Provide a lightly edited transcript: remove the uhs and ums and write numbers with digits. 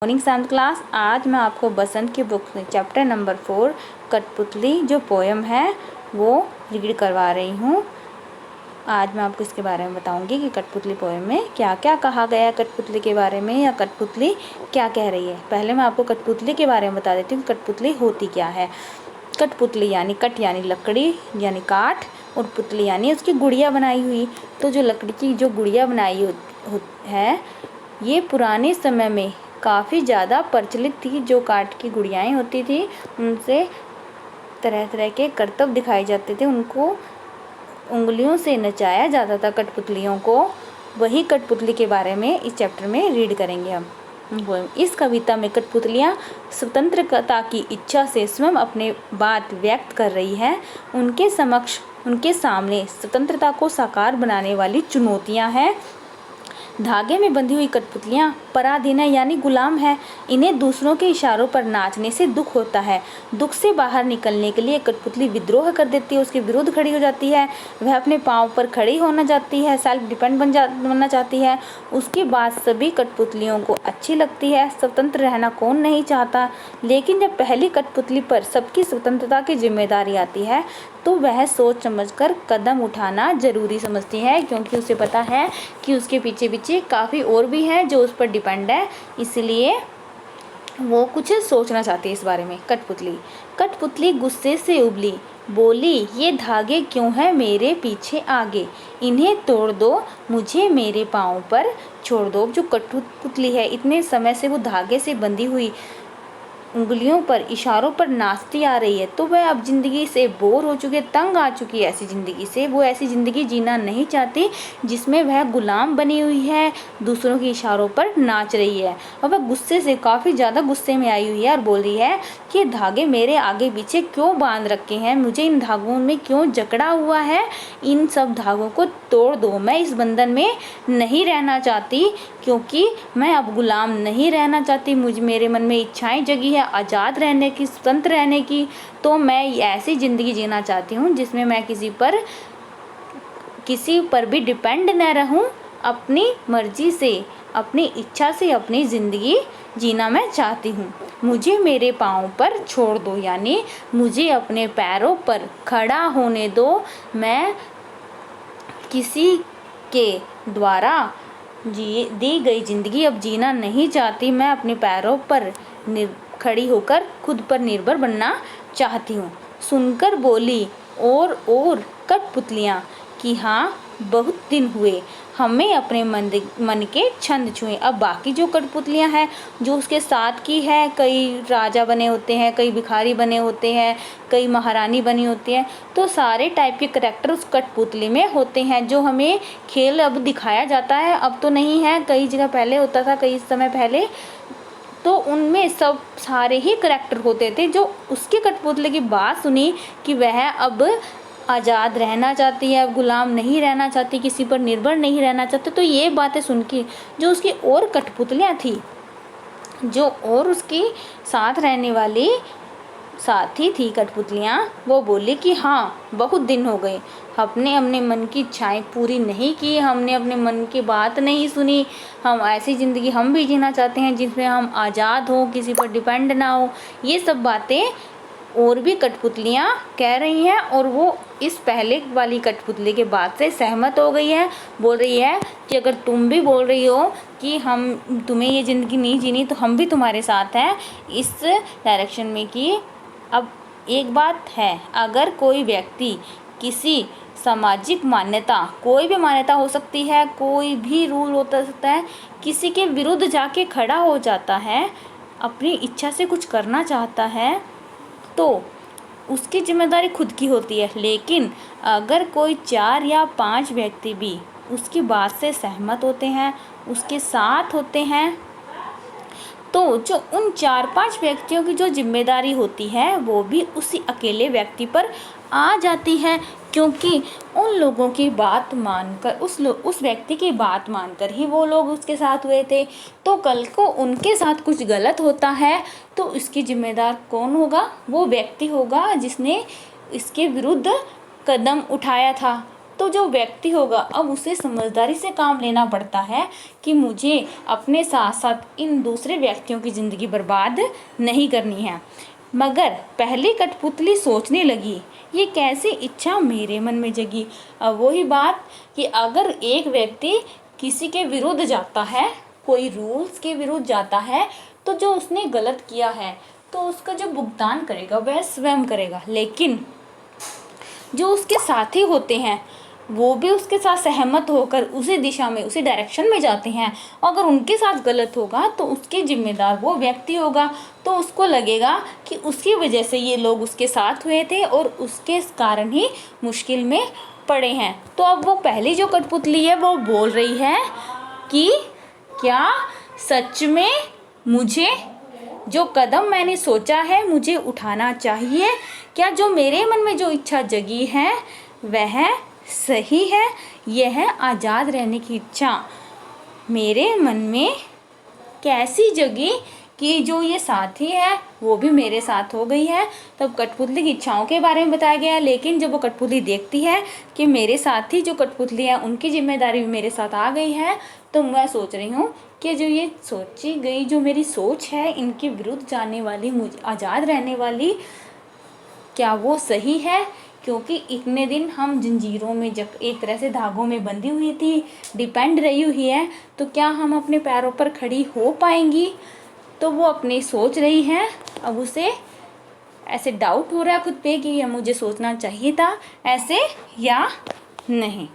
Morning 7th class. आज मैं आपको बसंत की बुक में चैप्टर नंबर 4 कठपुतली जो पोएम है वो रीड करवा रही हूँ। आज मैं आपको इसके बारे में बताऊंगी कि कठपुतली पोएम में क्या क्या कहा गया है, कठपुतली के बारे में, या कठपुतली क्या कह रही है। पहले मैं आपको कठपुतली के बारे में बता देती हूँ कठपुतली होती क्या है। कठपुतली यानी कट यानी लकड़ी यानी काठ, और पुतली यानी उसकी गुड़िया बनाई हुई। तो जो लकड़ी की जो गुड़िया बनाई है ये पुराने समय में काफ़ी ज़्यादा प्रचलित थी। जो काठ की गुड़ियाएँ होती थी उनसे तरह तरह के करतब दिखाए जाते थे, उनको उंगलियों से नचाया जाता था कठपुतलियों को। वही कठपुतली के बारे में इस चैप्टर में रीड करेंगे हम। इस कविता में कठपुतलियाँ स्वतंत्रता की इच्छा से स्वयं अपने बात व्यक्त कर रही हैं। उनके सामने स्वतंत्रता को साकार बनाने वाली चुनौतियाँ हैं। धागे में बंधी हुई कठपुतलियाँ पराधीन है यानी गुलाम है। इन्हें दूसरों के इशारों पर नाचने से दुख होता है। दुख से बाहर निकलने के लिए कठपुतली विद्रोह कर देती है, उसके विरुद्ध खड़ी हो जाती है। वह अपने पाँव पर खड़ी होना चाहती है, सेल्फ डिपेंड बनना चाहती है। उसकी बात सभी कठपुतलियों को अच्छी लगती है। स्वतंत्र रहना कौन नहीं चाहता, लेकिन जब पहली कठपुतली पर सबकी स्वतंत्रता की जिम्मेदारी आती है तो वह सोच समझकर कदम उठाना ज़रूरी समझती है, क्योंकि उसे पता है कि उसके पीछे पीछे काफ़ी और भी हैं जो उस पर डिपेंड है, इसलिए वो कुछ सोचना चाहती है इस बारे में। कठपुतली गुस्से से उबली, बोली, ये धागे क्यों हैं मेरे पीछे आगे, इन्हें तोड़ दो, मुझे मेरे पाँव पर छोड़ दो। जो कठपुतली है इतने समय से वो धागे से बंधी हुई उंगलियों पर इशारों पर नाचती आ रही है, तो वह अब ज़िंदगी से बोर हो चुकी है, तंग आ चुकी है ऐसी ज़िंदगी से। वो ऐसी ज़िंदगी जीना नहीं चाहती जिसमें वह गुलाम बनी हुई है, दूसरों के इशारों पर नाच रही है। और वह गुस्से से काफ़ी ज़्यादा गुस्से में आई हुई है और बोल रही है कि धागे मेरे आगे पीछे क्यों बांध रखे हैं, मुझे इन धागों में क्यों जकड़ा हुआ है, इन सब धागों को तोड़ दो। मैं इस बंधन में नहीं रहना चाहती, क्योंकि मैं अब गुलाम नहीं रहना चाहती। मेरे मन में इच्छाएं जगी है आज़ाद रहने की, स्वतंत्र रहने की। तो मैं ऐसी ज़िंदगी जीना चाहती हूँ जिसमें मैं किसी पर भी डिपेंड न रहूँ, अपनी मर्जी से, अपनी इच्छा से अपनी ज़िंदगी जीना मैं चाहती हूँ। मुझे मेरे पाँव पर छोड़ दो, यानी मुझे अपने पैरों पर खड़ा होने दो। मैं किसी के द्वारा दी गई ज़िंदगी अब जीना नहीं चाहती। मैं अपने पैरों पर खड़ी होकर खुद पर निर्भर बनना चाहती हूँ। सुनकर बोली और कठपुतलियाँ कि हाँ, बहुत दिन हुए हमें अपने मन के छंद छुए। अब बाकी जो कठपुतलियाँ हैं जो उसके साथ की है, कई राजा बने होते हैं, कई भिखारी बने होते हैं, कई महारानी बनी होती हैं, तो सारे टाइप के करैक्टर उस कठपुतली में होते हैं। जो हमें खेल अब दिखाया जाता है, अब तो नहीं है, कई जगह पहले होता था, कई समय पहले, तो उनमें सब सारे ही करैक्टर होते थे जो उसके कठपुतली की बात सुनी कि वह अब आज़ाद रहना चाहती है, अब गुलाम नहीं रहना चाहती, किसी पर निर्भर नहीं रहना चाहती। तो ये बातें सुन के जो उसकी और कठपुतलियाँ थी, जो और उसकी साथ रहने वाली साथी थी कठपुतलियाँ, वो बोली कि हाँ, बहुत दिन हो गए, हमने अपने मन की इच्छाएं पूरी नहीं की, हमने अपने मन की बात नहीं सुनी। हम ऐसी ज़िंदगी हम भी जीना चाहते हैं जिसमें हम आज़ाद हो, किसी पर डिपेंड ना हो। ये सब बातें और भी कठपुतलियाँ कह रही हैं, और वो इस पहले वाली कठपुतली के बात से सहमत हो गई है। बोल रही है कि अगर तुम भी बोल रही हो कि हम तुम्हें ये ज़िंदगी नहीं जीनी, तो हम भी तुम्हारे साथ हैं इस डायरेक्शन में। कि अब एक बात है, अगर कोई व्यक्ति किसी सामाजिक मान्यता, कोई भी मान्यता हो सकती है, कोई भी रूल होता सकता है, किसी के विरुद्ध जाके खड़ा हो जाता है, अपनी इच्छा से कुछ करना चाहता है, तो उसकी जिम्मेदारी खुद की होती है। लेकिन अगर कोई 4 या 5 व्यक्ति भी उसकी बात से सहमत होते हैं, उसके साथ होते हैं, तो जो उन 4-5 व्यक्तियों की जो जिम्मेदारी होती है वो भी उसी अकेले व्यक्ति पर आ जाती है, क्योंकि उन लोगों की बात मानकर, उस व्यक्ति की बात मानकर ही वो लोग उसके साथ हुए थे। तो कल को उनके साथ कुछ गलत होता है तो इसकी जिम्मेदार कौन होगा? वो व्यक्ति होगा जिसने इसके विरुद्ध कदम उठाया था। तो जो व्यक्ति होगा अब उसे समझदारी से काम लेना पड़ता है कि मुझे अपने साथ साथ इन दूसरे व्यक्तियों की ज़िंदगी बर्बाद नहीं करनी है। मगर पहली कठपुतली सोचने लगी, ये कैसी इच्छा मेरे मन में जगी। अब वही बात कि अगर एक व्यक्ति किसी के विरुद्ध जाता है, कोई रूल्स के विरुद्ध जाता है, तो जो उसने गलत किया है तो उसका जो भुगतान करेगा वह स्वयं करेगा। लेकिन जो उसके साथी होते हैं वो भी उसके साथ सहमत होकर उसी दिशा में, उसी डायरेक्शन में जाते हैं। अगर उनके साथ गलत होगा तो उसके जिम्मेदार वो व्यक्ति होगा। तो उसको लगेगा कि उसकी वजह से ये लोग उसके साथ हुए थे और उसके कारण ही मुश्किल में पड़े हैं। तो अब वो पहली जो कठपुतली है वो बोल रही है कि क्या सच में मुझे जो कदम मैंने सोचा है मुझे उठाना चाहिए? क्या जो मेरे मन में जो इच्छा जगी है वह सही है? यह है आज़ाद रहने की इच्छा मेरे मन में कैसी जगी कि जो ये साथी है वो भी मेरे साथ हो गई है। तब कठपुतली की इच्छाओं के बारे में बताया गया है। लेकिन जब वो कठपुतली देखती है कि मेरे साथी जो कठपुतली है उनकी जिम्मेदारी भी मेरे साथ आ गई है, तो मैं सोच रही हूँ कि जो ये सोची गई जो मेरी सोच है इनके विरुद्ध जाने वाली, मुझे आज़ाद रहने वाली, क्या वो सही है? क्योंकि इतने दिन हम जंजीरों में एक तरह से धागों में बंधी हुई थी, डिपेंड रही हुई है, तो क्या हम अपने पैरों पर खड़ी हो पाएंगी? तो वो अपनी सोच रही है। अब उसे ऐसे डाउट हो रहा है खुद पे कि यह मुझे सोचना चाहिए था ऐसे या नहीं।